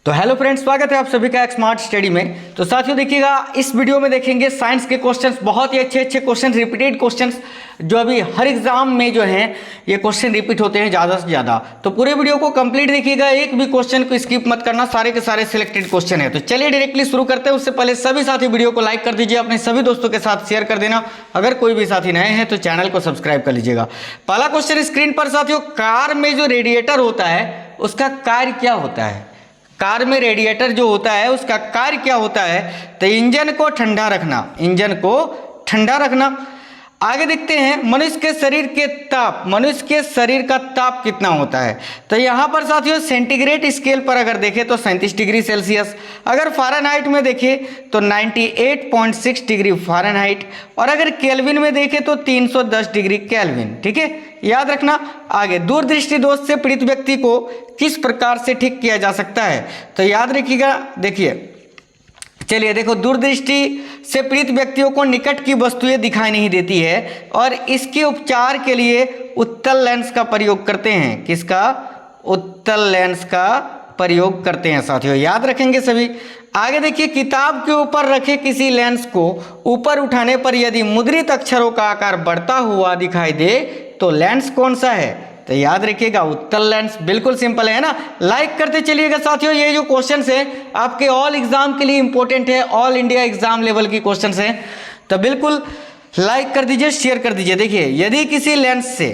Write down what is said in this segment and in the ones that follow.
तो hello friends, स्वागत है आप सभी का एक स्मार्ट स्टडी में। तो साथियों देखिएगा, इस वीडियो में देखेंगे साइंस के क्वेश्चंस, बहुत ही अच्छे अच्छे क्वेश्चन, रिपीटेड क्वेश्चंस जो अभी हर एग्जाम में जो हैं ये क्वेश्चन रिपीट होते हैं ज़्यादा से ज़्यादा। तो पूरे वीडियो को कंप्लीट देखिएगा, एक भी क्वेश्चन को स्किप मत करना, सारे के सारे सिलेक्टेड क्वेश्चन है। तो चलिए डायरेक्टली शुरू करते हैं। उससे पहले सभी साथी वीडियो को लाइक कर दीजिए, अपने सभी दोस्तों के साथ शेयर कर देना। अगर कोई भी साथी नए हैं तो चैनल को सब्सक्राइब कर लीजिएगा। पहला क्वेश्चन स्क्रीन पर साथियों, कार में जो रेडिएटर होता है उसका कार्य क्या होता है? कार में रेडिएटर जो होता है उसका कार्य क्या होता है? तो इंजन को ठंडा रखना, इंजन को ठंडा रखना। आगे देखते हैं, मनुष्य के शरीर के ताप, मनुष्य के शरीर का ताप कितना होता है? तो यहाँ पर साथियों सेंटीग्रेड स्केल पर अगर देखें तो 37 डिग्री सेल्सियस, अगर फ़ारेनहाइट में देखें तो 98.6 डिग्री फ़ारेनहाइट, और अगर केल्विन में देखें तो 310 डिग्री केल्विन। ठीक है, याद रखना। आगे, दूरदृष्टि दोष से पीड़ित व्यक्ति को किस प्रकार से ठीक किया जा सकता है? तो याद रखिएगा, देखिए चलिए देखो, दूरदृष्टि से पीड़ित व्यक्तियों को निकट की वस्तुएं दिखाई नहीं देती है और इसके उपचार के लिए उत्तल लेंस का प्रयोग करते हैं। किसका? उत्तल लेंस का प्रयोग करते हैं साथियों, याद रखेंगे सभी। आगे देखिए, किताब के ऊपर रखे किसी लेंस को ऊपर उठाने पर यदि मुद्रित अक्षरों का आकार बढ़ता हुआ दिखाई दे तो लेंस कौन सा है? तो याद रखिएगा उत्तल लेंस। बिल्कुल सिंपल है ना। लाइक करते चलिएगा साथियों, ये जो क्वेश्चंस हैं आपके ऑल एग्जाम के लिए इंपॉर्टेंट है, ऑल इंडिया एग्जाम लेवल की क्वेश्चंस हैं, तो बिल्कुल लाइक कर दीजिए, शेयर कर दीजिए। देखिए, यदि किसी लेंस से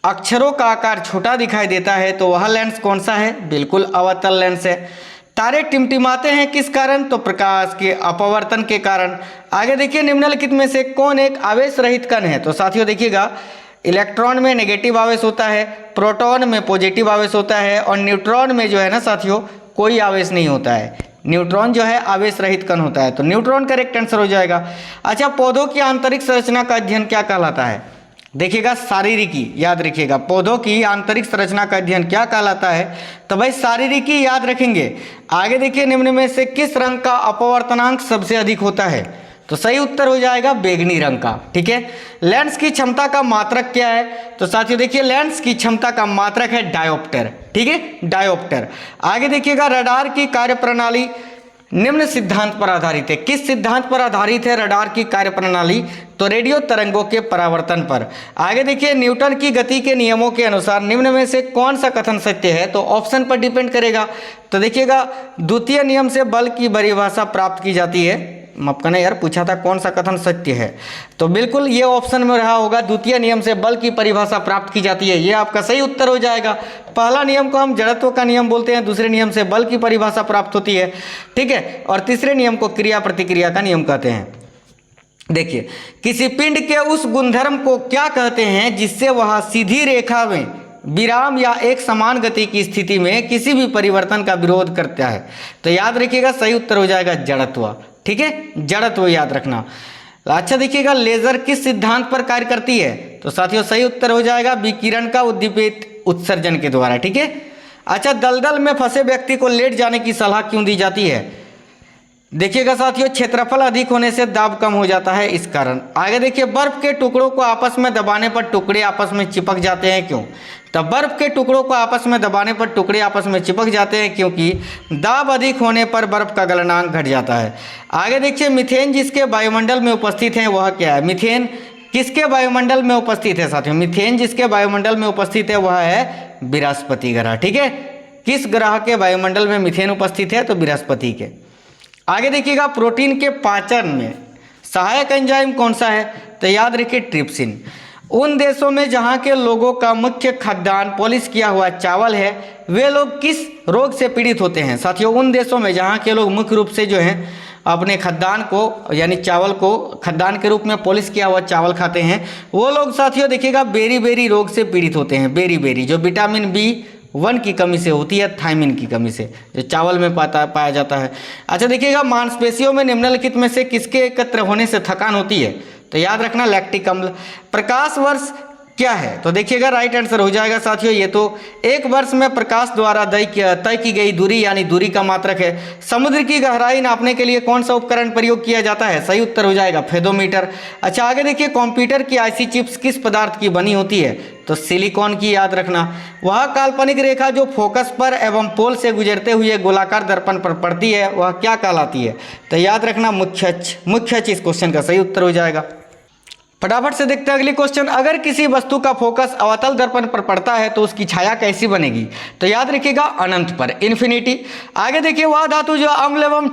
अक्षरों का आकार छोटा दिखाई देता है तो वह लेंस कौन सा है? बिल्कुल अवतल लेंस है। तारे टिमटिमाते हैं किस कारण? तो प्रकाश के अपवर्तन के कारण। आगे देखिए, निम्नलिखित में से कौन एक आवेश रहित कण है? तो साथियों देखिएगा, इलेक्ट्रॉन में नेगेटिव आवेश होता है, प्रोटॉन में पॉजिटिव आवेश होता है, और न्यूट्रॉन में जो है ना साथियों कोई आवेश नहीं होता है। न्यूट्रॉन जो है आवेश रहित कण होता है, तो न्यूट्रॉन करेक्ट आंसर हो जाएगा। अच्छा, पौधों की आंतरिक संरचना का अध्ययन क्या कहलाता है? देखिएगा, शारीरिकी। याद रखिएगा, पौधों की आंतरिक संरचना का अध्ययन क्या कहलाता है? तो भाई शारीरिकी याद रखेंगे। आगे देखिए, निम्न में से किस रंग का अपवर्तनांक सबसे अधिक होता है? तो सही उत्तर हो जाएगा बैगनी रंग का। ठीक है। लेंस की क्षमता का मात्रक क्या है? तो साथियों देखिए, लेंस की क्षमता का मात्रक है डायोप्टर। ठीक है, डायोप्टर। आगे देखिएगा, रडार की कार्यप्रणाली निम्न सिद्धांत पर आधारित है। किस सिद्धांत पर आधारित है रडार की कार्यप्रणाली? तो रेडियो तरंगों के परावर्तन पर। आगे देखिए, न्यूटन की गति के नियमों के अनुसार निम्न में से कौन सा कथन सत्य है? तो ऑप्शन पर डिपेंड करेगा। तो देखिएगा, द्वितीय नियम से बल की परिभाषा प्राप्त की जाती है। माफ करना यार, पूछा था कौन सा कथन सत्य है, तो बिल्कुल ये ऑप्शन में रहा होगा, द्वितीय नियम से बल की परिभाषा प्राप्त की जाती है। ये आपका सही उत्तर हो जाएगा। पहला नियम को हम जड़त्व का नियम बोलते हैं, दूसरे नियम से बल की परिभाषा प्राप्त होती है। ठीक है, और तीसरे नियम को क्रिया प्रतिक्रिया का नियम कहते हैं। देखिए, किसी पिंड के उस गुणधर्म को क्या कहते हैं जिससे वह सीधी रेखा में विराम या एक समान गति की स्थिति में किसी भी परिवर्तन का विरोध करता है? तो याद रखिएगा, सही उत्तर हो जाएगा जड़त्व। ठीक है, जड़त्व याद रखना। अच्छा देखिएगा, लेजर किस सिद्धांत पर कार्य करती है? तो साथियों सही उत्तर हो जाएगा विकिरण का उद्दीपित उत्सर्जन के द्वारा। ठीक है। अच्छा, दलदल में फंसे व्यक्ति को लेट जाने की सलाह क्यों दी जाती है? देखिएगा साथियों, क्षेत्रफल अधिक होने से दाब कम हो जाता है, इस कारण। आगे देखिए, बर्फ के टुकड़ों को आपस में दबाने पर टुकड़े आपस में चिपक जाते हैं, क्यों? तो बर्फ के टुकड़ों को आपस में दबाने पर टुकड़े आपस में चिपक जाते हैं क्योंकि दाब अधिक होने पर बर्फ का गलनांक घट जाता है। आगे देखिए, मीथेन जिसके वायुमंडल में उपस्थित है वह क्या है? मीथेन किसके वायुमंडल में उपस्थित है साथियों? मीथेन जिसके वायुमंडल में उपस्थित है वह है बृहस्पति ग्रह। ठीक है, किस ग्रह के वायुमंडल में मीथेन उपस्थित है? तो बृहस्पति के। आगे देखिएगा, प्रोटीन के पाचन में सहायक एंजाइम कौन सा है? तो याद रखिए ट्रिप्सिन। उन देशों में जहां के लोगों का मुख्य खाद्यान्न पॉलिश किया हुआ चावल है, वे लोग किस रोग से पीड़ित होते हैं? साथियों, उन देशों में जहां के लोग मुख्य रूप से जो हैं अपने खाद्यान्न को यानी चावल को खाद्यान्न के रूप में पॉलिश किया हुआ चावल खाते हैं, वो लोग साथियों देखिएगा बेरी रोग से पीड़ित होते हैं। बेरी जो विटामिन B1 की कमी से होती है, थायमिन की कमी से, जो चावल में पाया जाता है। अच्छा देखिएगा, मांसपेशियों में निम्नलिखित में से किसके एकत्र होने से थकान होती है? तो याद रखना लैक्टिक अम्ल। प्रकाश वर्ष क्या है? तो देखिएगा राइट आंसर हो जाएगा साथियों ये तो एक वर्ष में प्रकाश द्वारा तय की गई दूरी यानी दूरी का मात्रक है। समुद्र की गहराई नापने के लिए कौन सा उपकरण प्रयोग किया जाता है? सही उत्तर हो जाएगा फेदोमीटर। अच्छा आगे देखिए, कंप्यूटर की आईसी चिप्स किस पदार्थ की बनी होती है? तो सिलिकॉन की, याद रखना। वह काल्पनिक रेखा जो फोकस पर एवं पोल से गुजरते हुए गोलाकार दर्पण पर पड़ती है वह क्या कहलाती है? तो याद रखना मुख्य अक्ष इस क्वेश्चन का सही उत्तर हो जाएगा। फटाफट से देखते हैं अगली क्वेश्चन। अगर किसी वस्तु का फोकस अवतल दर्पण पर पड़ता है तो उसकी छाया कैसी बनेगी? तो याद रखिएगा अनंत पर, इन्फिनिटी। आगे देखिए, वह धातु जो अम्ल एवं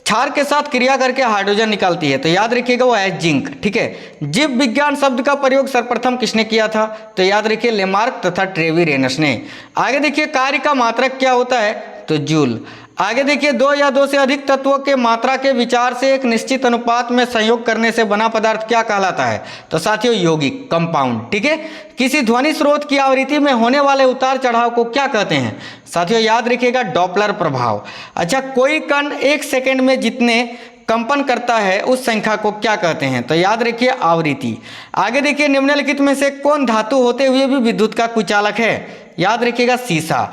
क्षार के साथ क्रिया करके हाइड्रोजन निकालती है, तो याद रखिएगा वो है जिंक। ठीक है, जीव विज्ञान शब्द का प्रयोग सर्वप्रथम किसने किया था? तो याद रखिए लेमार्क तथा ट्रेविरेनस ने। आगे देखिए, कार्य का मात्रक क्या होता है? तो जूल। आगे देखिए, दो या दो से अधिक तत्वों के मात्रा के विचार से एक निश्चित अनुपात में संयोग करने से बना पदार्थ क्या कहलाता है? तो साथियों यौगिक, कंपाउंड। ठीक है, किसी ध्वनि स्रोत की आवृत्ति में होने वाले उतार चढ़ाव को क्या कहते हैं? साथियों याद रखिएगा डॉपलर प्रभाव। अच्छा, कोई कण एक सेकंड में जितने कंपन करता है उस संख्या को क्या कहते हैं? तो याद रखिए आवृत्ति। आगे देखिए, निम्नलिखित में से कौन धातु होते हुए भी विद्युत का कुचालक है? याद रखिएगा सीसा।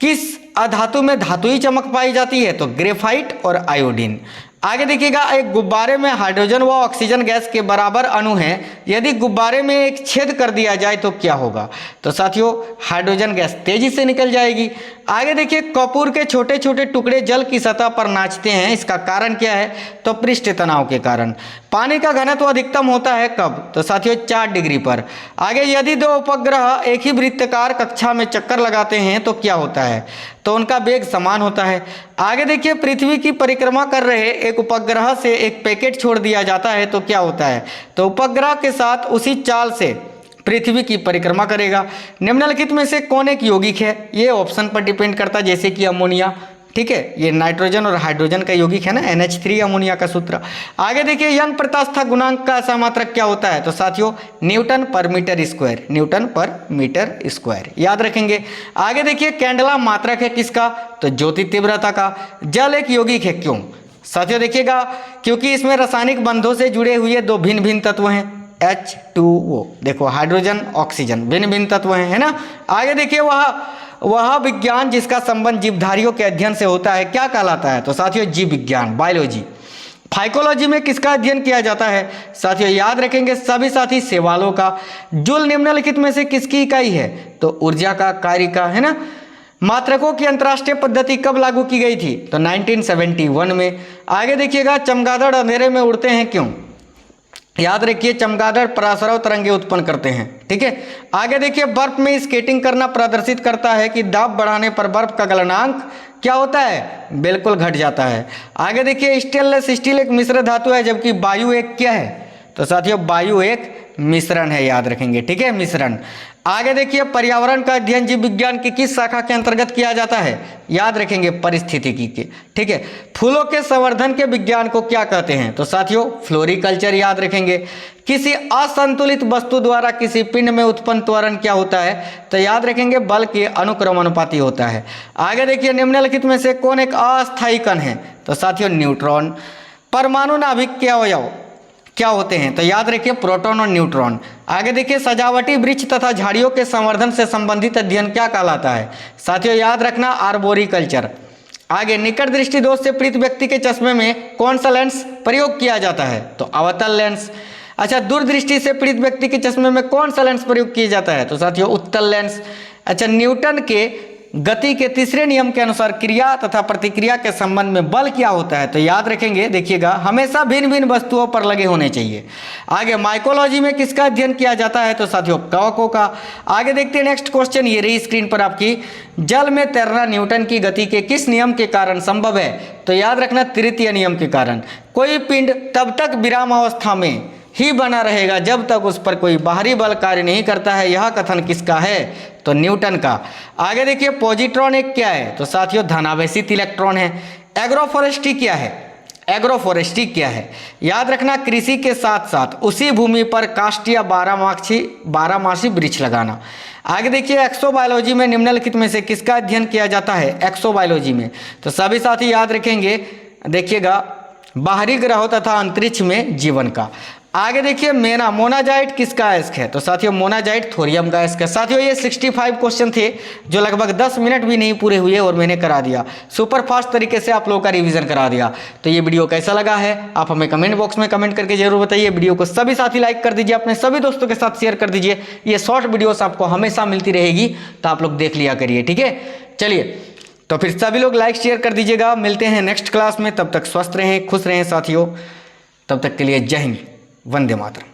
किस अधातु में धातुई चमक पाई जाती है? तो ग्रेफाइट और आयोडीन। आगे देखिएगा, एक गुब्बारे में हाइड्रोजन व ऑक्सीजन गैस के बराबर अणु हैं, यदि गुब्बारे में एक छेद कर दिया जाए तो क्या होगा? तो साथियों हाइड्रोजन गैस तेजी से निकल जाएगी। आगे देखिए, कपूर के छोटे छोटे टुकड़े जल की सतह पर नाचते हैं, इसका कारण क्या है? तो पृष्ठ तनाव के कारण। पानी का घनत्व अधिकतम होता है कब? तो साथियों 4 डिग्री पर। आगे, यदि दो उपग्रह एक ही वृत्ताकार कक्षा में चक्कर लगाते हैं तो क्या होता है? तो उनका वेग समान होता है। आगे देखिए, पृथ्वी की परिक्रमा कर रहे एक उपग्रह से एक पैकेट छोड़ दिया जाता है तो क्या होता है? तो उपग्रह के साथ उसी चाल से पृथ्वी की परिक्रमा करेगा। निम्नलिखित में से कौन एक यौगिक है? ये ऑप्शन पर डिपेंड करता है, जैसे कि अमोनिया। ठीक है, ये नाइट्रोजन और हाइड्रोजन का यौगिक है ना, NH3 अमोनिया का सूत्र। आगे देखिए, यंग प्रत्यास्थ गुणांक का समात्रक क्या होता है? तो साथियों न्यूटन पर मीटर स्क्वायर, न्यूटन पर मीटर स्क्वायर, याद रखेंगे। आगे देखिए, कैंडला मात्रक है किसका? तो ज्योति तीव्रता का। जल एक यौगिक है, क्यों? साथियों देखिएगा, क्योंकि इसमें रासायनिक बंधों से जुड़े हुए दो भिन्न भिन्न तत्व हैं, H2O। देखो हाइड्रोजन ऑक्सीजन भिन्न भिन्न तत्व हैं, है ना। आगे देखिए, वह विज्ञान जिसका संबंध जीवधारियों के अध्ययन से होता है क्या कहलाता है? तो साथियों जीव विज्ञान, बायोलॉजी। फाइकोलॉजी में किसका अध्ययन किया जाता है? साथियों याद रखेंगे सभी साथी सवालों का। जूल निम्नलिखित में से किसकी इकाई है? तो ऊर्जा का, कार्य का, है ना। मात्रकों की अंतर्राष्ट्रीय पद्धति कब लागू की गई थी? तो 1971 में। आगे देखिएगा, चमगादड़ अंधेरे में उड़ते हैं क्यों? याद रखिए चमगादड़ परासरव तरंगे उत्पन्न करते हैं। ठीक है, आगे देखिए, बर्फ में स्केटिंग करना प्रदर्शित करता है कि दाब बढ़ाने पर बर्फ का गलनांक क्या होता है? बिल्कुल घट जाता है। आगे देखिए, स्टेनलेस स्टील एक मिश्र धातु है, जबकि वायु एक क्या है? तो साथियों वायु एक मिश्रण है, याद रखेंगे। ठीक है, मिश्रण। आगे देखिए, पर्यावरण का अध्ययन जीव विज्ञान की किस शाखा के अंतर्गत किया जाता है? याद रखेंगे पारिस्थितिकी के। ठीक है, फूलों के संवर्धन के विज्ञान को क्या कहते हैं? तो साथियों फ्लोरिकल्चर, याद रखेंगे। किसी असंतुलित वस्तु द्वारा किसी पिंड में उत्पन्न त्वरण क्या होता है? तो याद रखेंगे बल के अनुक्रमानुपाती होता है। आगे देखिए, निम्नलिखित में से कौन एक अस्थायी कण है? तो साथियों न्यूट्रॉन। परमाणु नाभिक के अवयव क्या होते हैं? तो याद रखिए प्रोटॉन और न्यूट्रॉन। आगे देखिए, सजावटी वृक्ष तथा झाड़ियों के संवर्धन से संबंधित अध्ययन क्या कहलाता है? साथियों याद रखना आर्बोरिकल्चर। आगे, निकट दृष्टि दोष से पीड़ित व्यक्ति के चश्मे में कौन सा लेंस प्रयोग किया जाता है? तो अवतल लेंस। अच्छा, दूरदृष्टि से पीड़ित व्यक्ति के चश्मे में कौन सा लेंस प्रयोग किया जाता है? तो साथियों उत्तल लेंस। अच्छा, न्यूटन के गति के तीसरे नियम के अनुसार क्रिया तथा प्रतिक्रिया के संबंध में बल क्या होता है? तो याद रखेंगे, देखिएगा हमेशा भिन्न भिन्न वस्तुओं पर लगे होने चाहिए। आगे, माइकोलॉजी में किसका अध्ययन किया जाता है? तो साथियों कवकों का। आगे देखते हैं नेक्स्ट क्वेश्चन, ये रही स्क्रीन पर आपकी। जल में तैरना न्यूटन की गति के किस नियम के कारण संभव है? तो याद रखना तृतीय नियम के कारण। कोई पिंड तब तक विराम अवस्था में ही बना रहेगा जब तक उस पर कोई बाहरी बल कार्य नहीं करता है, यह कथन किसका है? तो न्यूटन का। आगे देखिए, पॉजिट्रॉन एक क्या है? तो साथियों धनावेशित इलेक्ट्रॉन है। एग्रोफोरेस्ट्री क्या है? एग्रोफोरेस्ट्री क्या है? याद रखना कृषि के साथ साथ उसी भूमि पर काष्ठ या बारहमासी वृक्ष लगाना। आगे देखिए, एक्सोबायोलॉजी में निम्नलिखित में से किसका अध्ययन किया जाता है? एक्सोबायोलॉजी में। तो सभी साथी याद रखेंगे, देखिएगा बाहरी ग्रहों तथा अंतरिक्ष में जीवन का। आगे देखिए मोनाजाइट किसका अयस्क है? तो साथियों मोनाजाइट थोरियम का अयस्क है। साथियों ये 65 क्वेश्चन थे जो लगभग 10 मिनट भी नहीं पूरे हुए और मैंने करा दिया, सुपर फास्ट तरीके से आप लोगों का रिवीजन करा दिया। तो ये वीडियो कैसा लगा है आप हमें कमेंट बॉक्स में कमेंट करके जरूर बताइए। वीडियो को सभी साथी लाइक कर दीजिए, अपने सभी दोस्तों के साथ शेयर कर दीजिए। ये शॉर्ट वीडियोस आपको हमेशा मिलती रहेगी तो आप लोग देख लिया करिए, ठीक है। चलिए तो फिर सभी लोग लाइक शेयर कर दीजिएगा। मिलते हैं नेक्स्ट क्लास में, तब तक स्वस्थ रहें, खुश रहें साथियों। तब तक के लिए जय हिंद, वंदे मातरम।